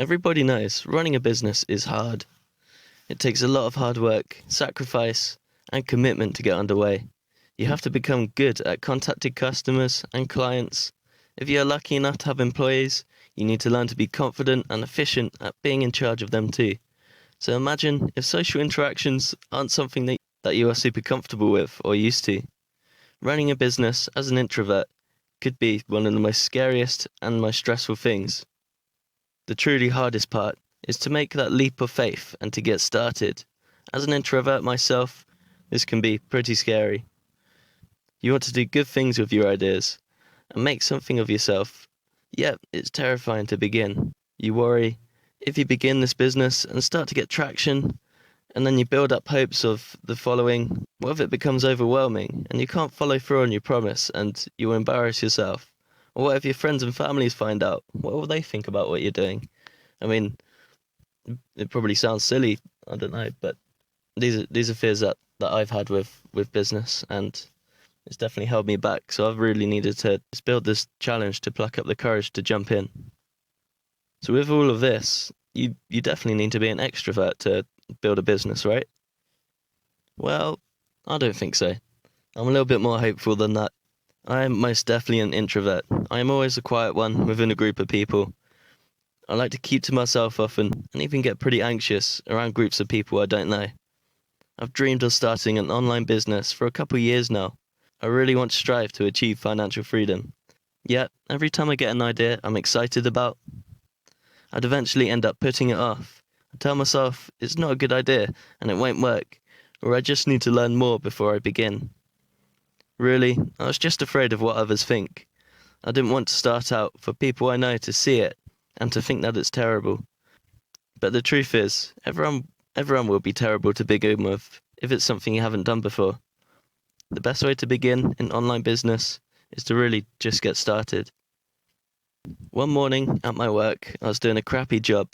Everybody knows running a business is hard. It takes a lot of hard work, sacrifice, and commitment to get underway. You have to become good at contacting customers and clients. If you're lucky enough to have employees, you need to learn to be confident and efficient at being in charge of them too. So imagine if social interactions aren't something that you are super comfortable with or used to. Running a business as an introvert could be one of the most scariest and most stressful things. The truly hardest part is to make that leap of faith and to get started. As an introvert myself, this can be pretty scary. You want to do good things with your ideas and make something of yourself, yet it's terrifying to begin. You worry, if you begin this business and start to get traction, and then you build up hopes of the following, what if it becomes overwhelming and you can't follow through on your promise and you embarrass yourself? Or what if your friends and families find out? What will they think about what you're doing? I mean, it probably sounds silly, I don't know, but these are fears that I've had with business, and it's definitely held me back. So I've really needed to just build this challenge to pluck up the courage to jump in. So with all of this, you definitely need to be an extrovert to build a business, right? Well, I don't think so. I'm a little bit more hopeful than that. I am most definitely an introvert. I am always a quiet one within a group of people. I like to keep to myself often, and even get pretty anxious around groups of people I don't know. I've dreamed of starting an online business for a couple of years now. I really want to strive to achieve financial freedom. Yet, every time I get an idea I'm excited about, I'd eventually end up putting it off. I tell myself it's not a good idea and it won't work, or I just need to learn more before I begin. Really, I was just afraid of what others think. I didn't want to start out for people I know to see it and to think that it's terrible. But the truth is, everyone will be terrible to begin with if it's something you haven't done before. The best way to begin in online business is to really just get started. One morning at my work, I was doing a crappy job,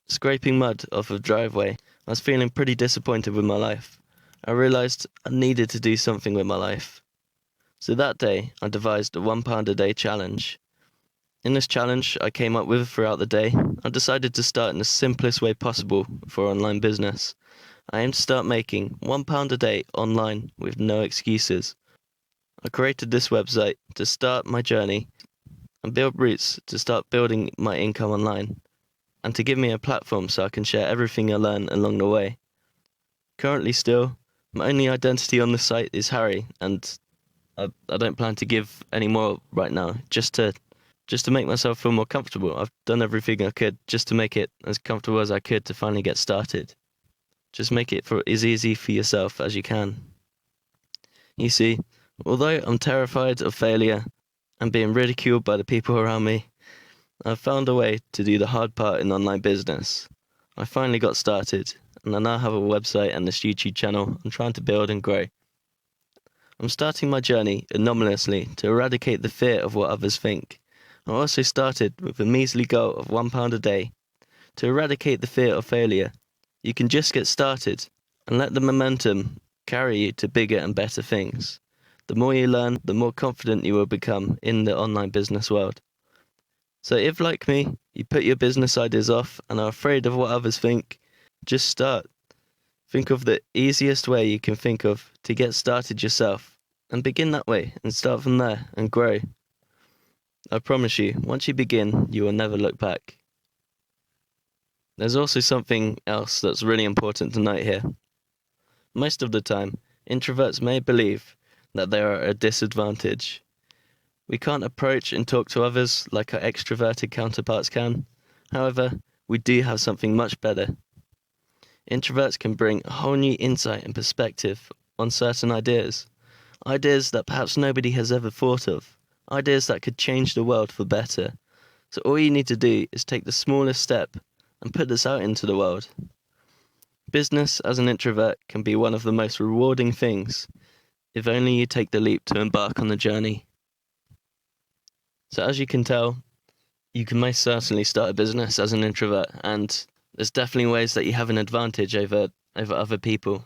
scraping mud off a driveway. I was feeling pretty disappointed with my life. I realised I needed to do something with my life. So that day, I devised a £1 a day challenge. In this challenge I came up with throughout the day, I decided to start in the simplest way possible for online business. I aim to start making £1 a day online with no excuses. I created this website to start my journey and build roots to start building my income online, and to give me a platform so I can share everything I learn along the way. Currently still, my only identity on the site is Harry, and I don't plan to give any more right now, just to make myself feel more comfortable. I've done everything I could just to make it as comfortable as I could to finally get started. Just make it as easy for yourself as you can. You see, although I'm terrified of failure and being ridiculed by the people around me, I've found a way to do the hard part in online business. I finally got started, and I now have a website and this YouTube channel I'm trying to build and grow. I'm starting my journey anonymously to eradicate the fear of what others think. I also started with a measly goal of £1 a day. To eradicate the fear of failure, you can just get started and let the momentum carry you to bigger and better things. The more you learn, the more confident you will become in the online business world. So if, like me, you put your business ideas off and are afraid of what others think, just start. Think of the easiest way you can think of to get started yourself, and begin that way and start from there and grow. I promise you, once you begin, you will never look back. There's also something else that's really important to note here. Most of the time, introverts may believe that they are at a disadvantage. We can't approach and talk to others like our extroverted counterparts can. However, we do have something much better. Introverts can bring a whole new insight and perspective on certain ideas. Ideas that perhaps nobody has ever thought of. Ideas that could change the world for better. So all you need to do is take the smallest step and put this out into the world. Business as an introvert can be one of the most rewarding things, if only you take the leap to embark on the journey. So as you can tell, you can most certainly start a business as an introvert, and there's definitely ways that you have an advantage over other people,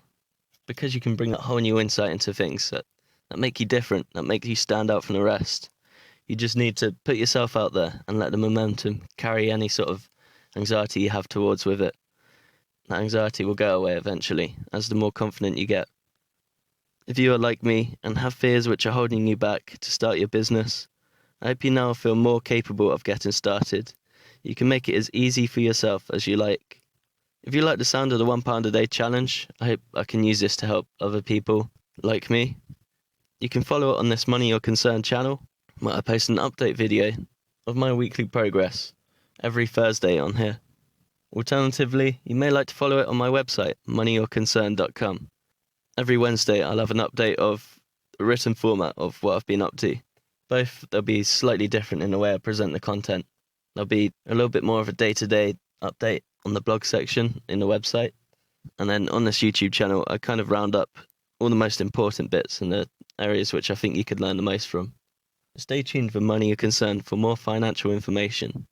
because you can bring that whole new insight into things that make you different, that make you stand out from the rest. You just need to put yourself out there and let the momentum carry any sort of anxiety you have towards with it. That anxiety will go away eventually, as the more confident you get. If you are like me and have fears which are holding you back to start your business, I hope you now feel more capable of getting started. You can make it as easy for yourself as you like. If you like the sound of the £1 a day challenge, I hope I can use this to help other people like me. You can follow it on this Money or Concern channel, where I post an update video of my weekly progress every Thursday on here. Alternatively, you may like to follow it on my website, moneyorconcern.com. Every Wednesday, I'll have an update of the written format of what I've been up to. Both, they'll be slightly different in the way I present the content. There'll be a little bit more of a day-to-day update on the blog section in the website. And then on this YouTube channel, I kind of round up all the most important bits and the areas which I think you could learn the most from. Stay tuned for Money or Concern for more financial information.